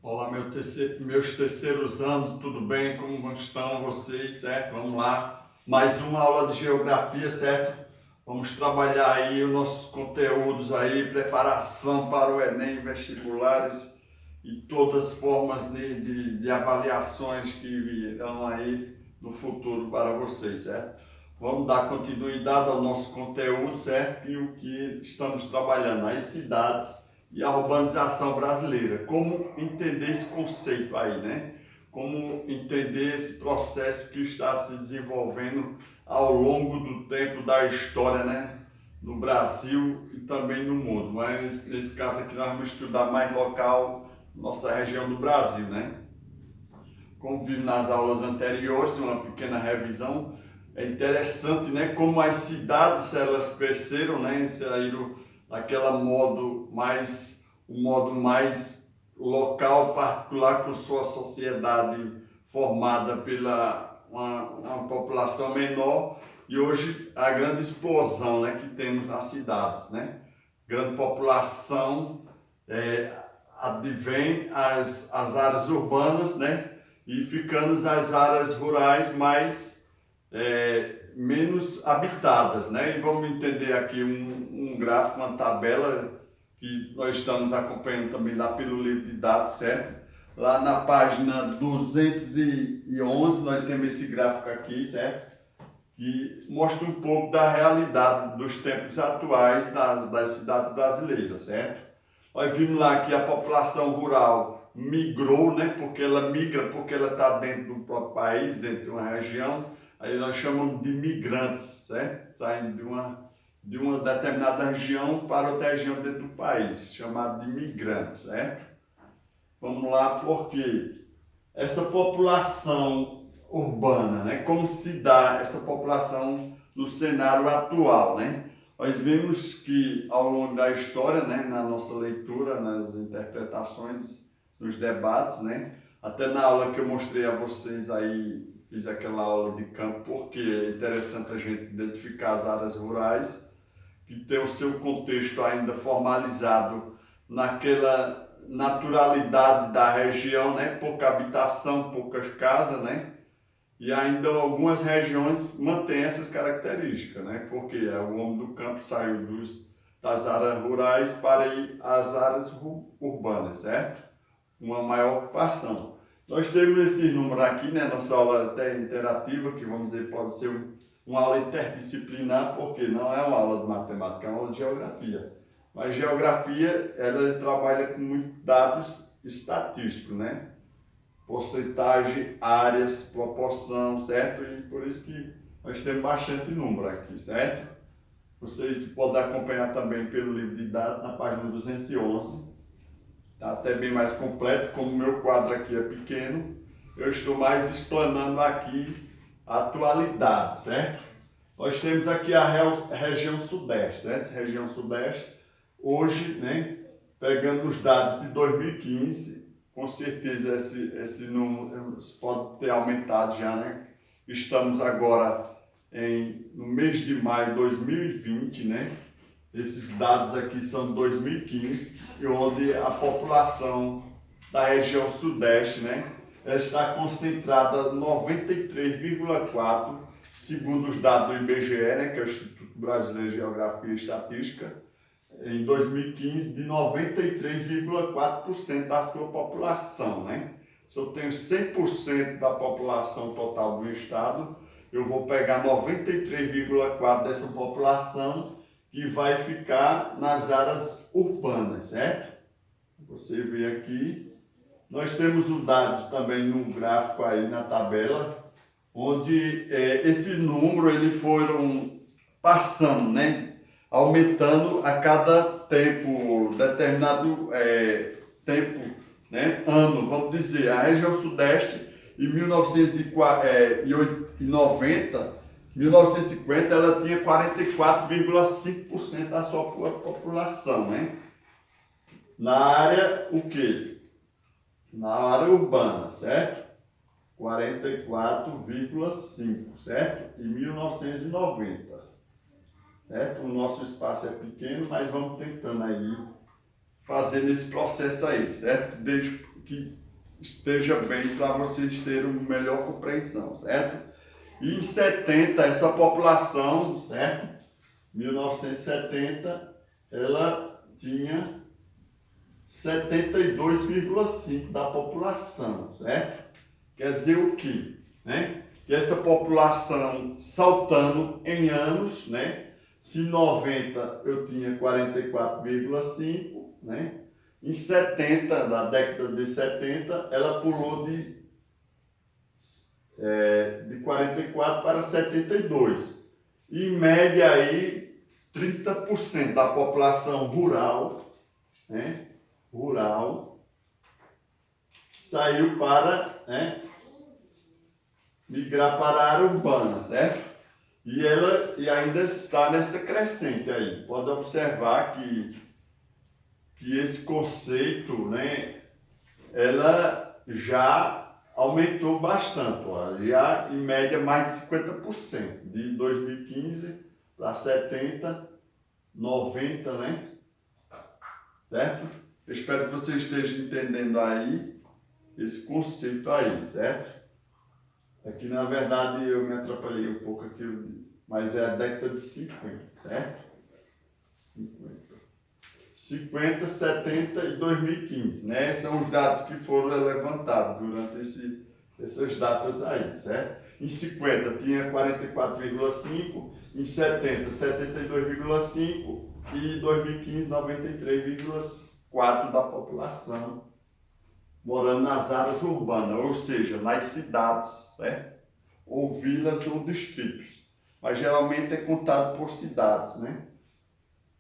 Olá, meus terceiros anos, tudo bem? Como estão vocês, certo? Vamos lá, mais uma aula de geografia, certo? Vamos trabalhar aí os nossos conteúdos aí, preparação para o Enem, vestibulares e todas as formas de avaliações que virão aí no futuro para vocês, certo? Vamos dar continuidade ao nosso conteúdo, certo? E o que estamos trabalhando, as cidades e a urbanização brasileira. Como entender esse conceito aí, né? Como entender esse processo que está se desenvolvendo ao longo do tempo da história, né? No Brasil e também no mundo. Mas nesse caso aqui nós vamos estudar mais local, nossa região do Brasil, né? Como vimos nas aulas anteriores, uma pequena revisão, é interessante, né? Como as cidades elas cresceram, né? Saíram daquela modo mais local, particular, com sua sociedade formada pela uma população menor, e hoje a grande explosão, né, que temos nas cidades, né? Grande população, advém as áreas urbanas, né? E ficando as áreas rurais mais menos habitadas, né? E vamos entender aqui um gráfico, uma tabela que nós estamos acompanhando também lá pelo livro de dados, certo? Lá na página 211 nós temos esse gráfico aqui, certo? Que mostra um pouco da realidade dos tempos atuais das cidades brasileiras, certo? Nós vimos lá que a população rural migrou, né? Porque ela migra, porque ela está dentro do próprio país, dentro de uma região. Aí nós chamamos de migrantes, certo? Saindo de uma determinada região para outra região dentro do país, chamado de migrantes, certo? Vamos lá, porque essa população urbana, né? Como se dá essa população no cenário atual, né? Nós vimos que ao longo da história, né, na nossa leitura, nas interpretações, nos debates, né, até na aula que eu mostrei a vocês aí, fiz aquela aula de campo, porque é interessante a gente identificar as áreas rurais, que tem o seu contexto ainda formalizado naquela naturalidade da região, né, pouca habitação, poucas casas, né, e ainda algumas regiões mantêm essas características, né? Porque o homem do campo saiu das áreas rurais para ir às áreas urbanas, certo? Uma maior ocupação. Nós temos esse número aqui, né? Nossa aula até interativa, que vamos dizer pode ser uma aula interdisciplinar, porque não é uma aula de matemática, é uma aula de geografia. Mas geografia, ela trabalha com muitos dados estatísticos, né? Porcentagem, áreas, proporção, certo? E por isso que nós temos bastante número aqui, certo? Vocês podem acompanhar também pelo livro de dados na página 211. Está até bem mais completo, como o meu quadro aqui é pequeno, eu estou mais explanando aqui a atualidade, certo? Nós temos aqui a região sudeste, certo? Essa região sudeste, hoje, né, pegando os dados de 2015, com certeza esse número pode ter aumentado já, né? Estamos agora no mês de maio de 2020, né? Esses dados aqui são de 2015, e onde a população da região sudeste, né? Ela está concentrada 93,4%, segundo os dados do IBGE, né? Que é o Instituto Brasileiro de Geografia e Estatística, em 2015, de 93,4% da sua população, né? Se eu tenho 100% da população total do estado, eu vou pegar 93,4% dessa população que vai ficar nas áreas urbanas, certo? Você vê aqui, nós temos os dados também no gráfico aí na tabela, onde esse número eles foram passando, né? Aumentando a cada tempo, determinado tempo, né, ano, vamos dizer. A região sudeste, em 1950, ela tinha 44,5% da sua população, né? Na área, o quê? Na área urbana, certo? 44,5%, certo? Em 1990. Certo? O nosso espaço é pequeno, mas vamos tentando aí fazer nesse processo aí, certo? que esteja bem para vocês terem uma melhor compreensão, certo? E em 70, essa população, certo? 1970, ela tinha 72,5% da população, certo? Quer dizer o quê? Né? Que essa população saltando em anos, né? Se em 90 eu tinha 44,5%, né? Em 70, da década de 70, ela pulou de 44 para 72. Em média aí, 30% da população rural, né? Rural, saiu para, né? Migrar para a área urbana, certo? E ela ainda está nessa crescente aí. Pode observar que esse conceito, né, ela já aumentou bastante, ó, já em média mais de 50%, de 2015 para 70, 90, né? Certo? Eu espero que você esteja entendendo aí esse conceito aí, certo? Aqui, na verdade, eu me atrapalhei um pouco aqui, mas é a década de 50, certo? 50, 70 e 2015, né? São os dados que foram levantados durante essas datas aí, certo? Em 50 tinha 44,5, em 70, 72,5 e 2015, 93,4% da população morando nas áreas urbanas, ou seja, nas cidades, certo? Ou vilas ou distritos. Mas geralmente é contado por cidades, né?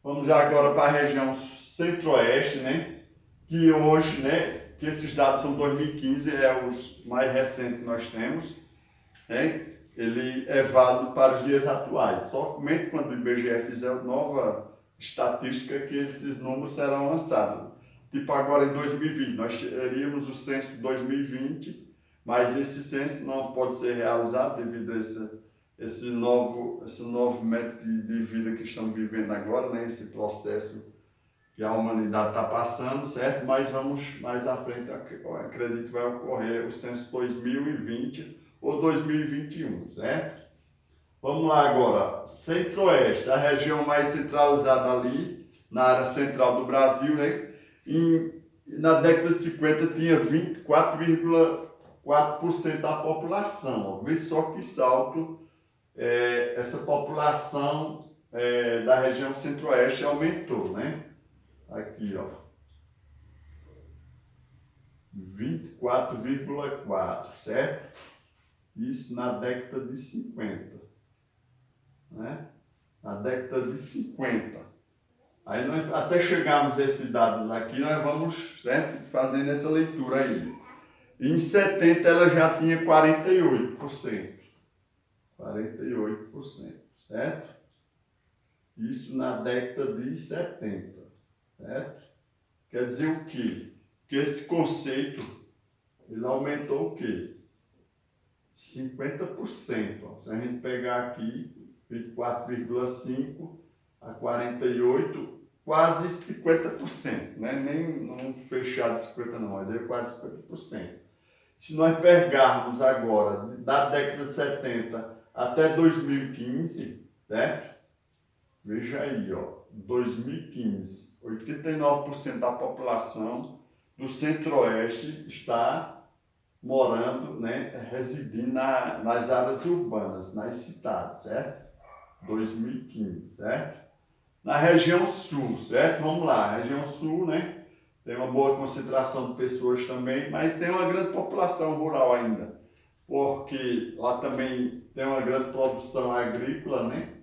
Vamos já agora para a região centro-oeste, né? Que hoje, né? Que esses dados são 2015, é os mais recentes que nós temos, né? Ele é válido para os dias atuais. Somente quando o IBGE fizer nova estatística que esses números serão lançados. Tipo agora em 2020, nós teríamos o censo de 2020, mas esse censo não pode ser realizado devido a esse novo método de vida que estamos vivendo agora, né? Esse processo que a humanidade está passando, certo? Mas vamos mais à frente, acredito que vai ocorrer o censo 2020 ou 2021, certo? Vamos lá agora, centro-oeste, a região mais centralizada ali, na área central do Brasil, né? Na década de 50 tinha 24,4% da população. Vê só que salto essa população da região centro-oeste aumentou, né? Aqui, ó. 24,4%, certo? Isso na década de 50, né? Na década de 50. Aí nós até chegarmos a esses dados aqui, nós vamos, certo, fazendo essa leitura aí. Em 70 ela já tinha 48%. 48%, certo? Isso na década de 70, certo? Quer dizer o quê? Que esse conceito, ele aumentou o quê? 50%. Ó. Se a gente pegar aqui, 24,5% a 48%, quase 50%, né? Nem não fechado de 50% não, mas é quase 50%. Se nós pegarmos agora, da década de 70 até 2015, certo? Veja aí, ó, 2015, 89% da população do centro-oeste está morando, né, residindo nas áreas urbanas, nas cidades, certo? 2015, certo? Na região sul, certo? Vamos lá, região sul, né? Tem uma boa concentração de pessoas também, mas tem uma grande população rural ainda, porque lá também tem uma grande produção agrícola, né?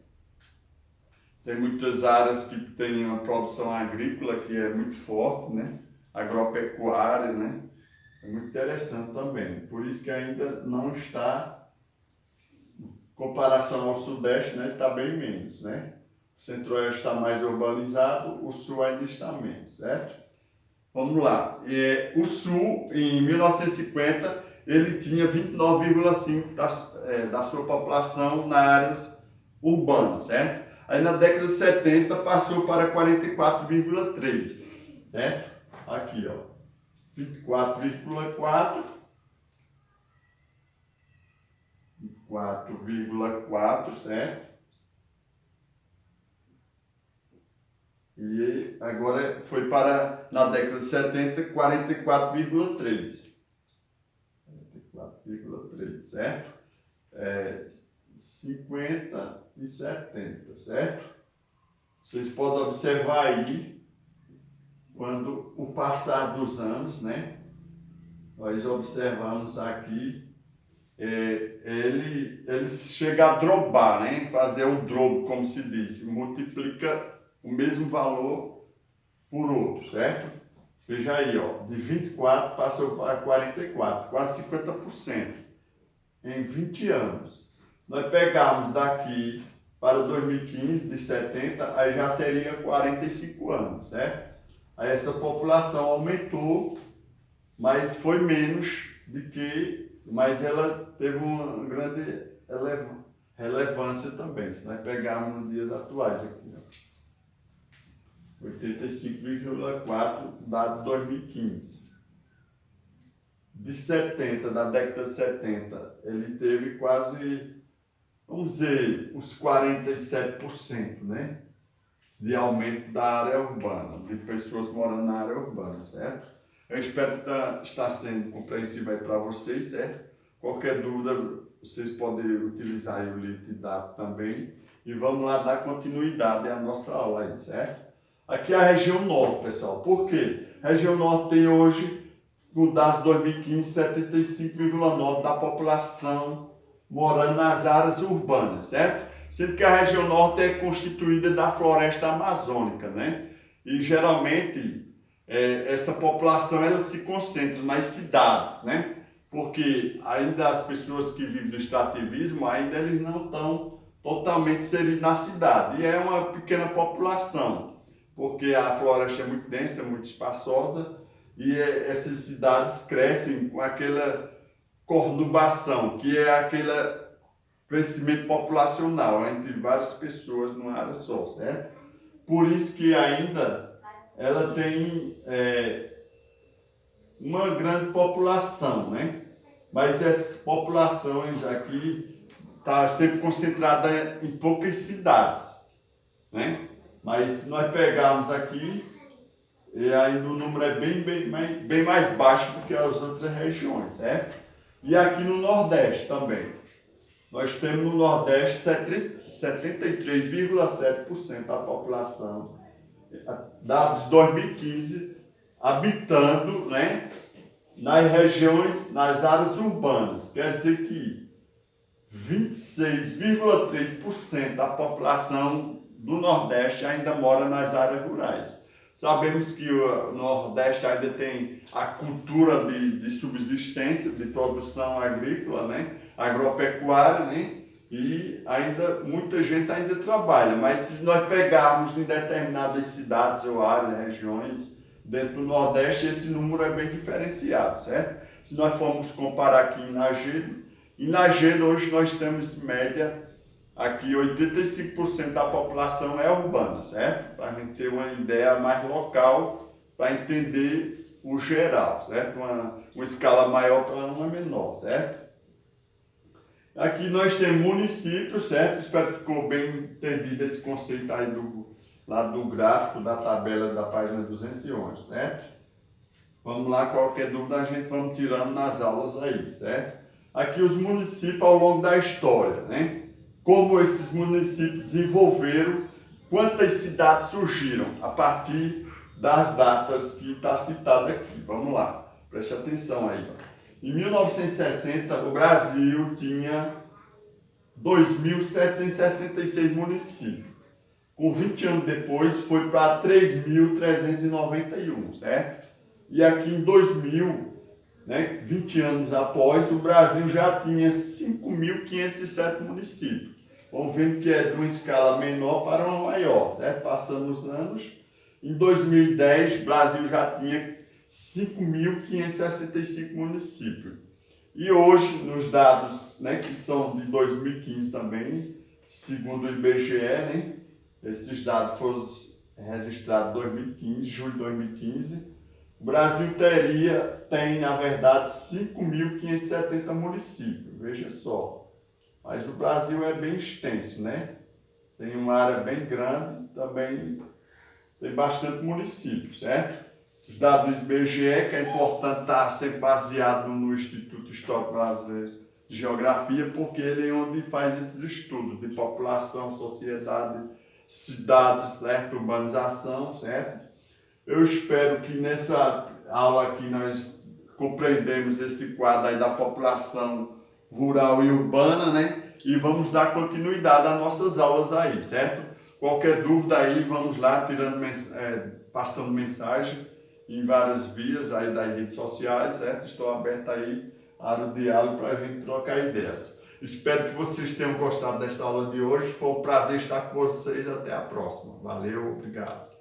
Tem muitas áreas que têm uma produção agrícola que é muito forte, né? Agropecuária, né? É muito interessante também. Por isso que ainda não está, em comparação ao sudeste, né? Está bem menos, né? O centro-oeste está mais urbanizado, o sul ainda está menos, certo? Vamos lá. O sul, em 1950, ele tinha 29,5% da sua população nas áreas urbanas, certo? Aí na década de 70 passou para 44,3%, certo? Aqui, ó. 24,4, 24,4, certo? E agora foi para, na década de 70, 44,3. 44,3, certo? 50 e 70, certo? Vocês podem observar aí, quando o passar dos anos, né? Nós observamos aqui, ele chega a drobar, né? Fazer o drobo, como se diz, multiplica o mesmo valor por outro, certo? Veja aí, ó, de 24 passou para 44, quase 50% em 20 anos. Se nós pegarmos daqui para 2015, de 70, aí já seria 45 anos, certo? Aí essa população aumentou, mas foi menos do que, mas ela teve uma grande relevância também, se nós pegarmos nos dias atuais aqui, ó. 85,4, dado 2015. De 70, da década de 70, ele teve quase, vamos dizer, uns 47%, né? De aumento da área urbana, de pessoas morando na área urbana, certo? Eu espero estar sendo compreensível aí para vocês, certo? Qualquer dúvida, vocês podem utilizar aí o livro de dados também. E vamos lá dar continuidade à nossa aula aí, certo? Aqui é a região norte, pessoal. Por quê? A região norte tem hoje, no DAS 2015, 75,9% da população morando nas áreas urbanas, certo? Sendo que a região norte é constituída da floresta amazônica, né? E geralmente essa população ela se concentra nas cidades, né? Porque ainda as pessoas que vivem do extrativismo, ainda eles não estão totalmente inseridos na cidade. E é uma pequena população, porque a floresta é muito densa, muito espaçosa, e essas cidades crescem com aquela conurbação, que é aquele crescimento populacional entre várias pessoas numa área só, certo? Por isso que ainda ela tem uma grande população, né? Mas essa população aqui está sempre concentrada em poucas cidades, né? Mas se nós pegarmos aqui, ainda o número é bem mais baixo do que as outras regiões, certo? E aqui no Nordeste também. Nós temos no Nordeste 73,7% da população, dados de 2015, habitando, né, nas regiões, nas áreas urbanas. Quer dizer que 26,3% da população do Nordeste ainda mora nas áreas rurais. Sabemos que o Nordeste ainda tem a cultura de subsistência, de produção agrícola, né? Agropecuária, né? E ainda muita gente ainda trabalha, mas se nós pegarmos em determinadas cidades ou áreas, regiões dentro do Nordeste, esse número é bem diferenciado, certo? Se nós formos comparar aqui em Lajedo hoje nós temos média, aqui 85% da população é urbana, certo? Para a gente ter uma ideia mais local, para entender o geral, certo? Uma escala maior para uma menor, certo? Aqui nós temos municípios, certo? Espero que ficou bem entendido esse conceito aí do lado do gráfico, da tabela da página 211, certo? Vamos lá, qualquer dúvida a gente vamos tirando nas aulas aí, certo? Aqui os municípios ao longo da história, né? Como esses municípios desenvolveram, quantas cidades surgiram a partir das datas que está citada aqui. Vamos lá, preste atenção aí. Em 1960, o Brasil tinha 2.766 municípios. Com 20 anos depois, foi para 3.391, certo? E aqui em 2000, né, 20 anos após, o Brasil já tinha 5.507 municípios. Vamos vendo que é de uma escala menor para uma maior, certo? Passando os anos, em 2010, o Brasil já tinha 5.565 municípios. E hoje, nos dados, né, que são de 2015 também, segundo o IBGE, né, esses dados foram registrados em 2015, julho de 2015, O Brasil tem, na verdade, 5.570 municípios, veja só. Mas o Brasil é bem extenso, né? Tem uma área bem grande, também tem bastante municípios, certo? Os dados do IBGE, que é importante estar sempre baseado no Instituto Histórico Brasileiro de Geografia, porque ele é onde faz esses estudos de população, sociedade, cidades, certo? Urbanização, certo? Eu espero que nessa aula aqui nós compreendemos esse quadro aí da população rural e urbana, né? E vamos dar continuidade às nossas aulas aí, certo? Qualquer dúvida aí, vamos lá passando mensagem em várias vias aí das redes sociais, certo? Estou aberto aí para o diálogo para a gente trocar ideias. Espero que vocês tenham gostado dessa aula de hoje. Foi um prazer estar com vocês. Até a próxima. Valeu, obrigado.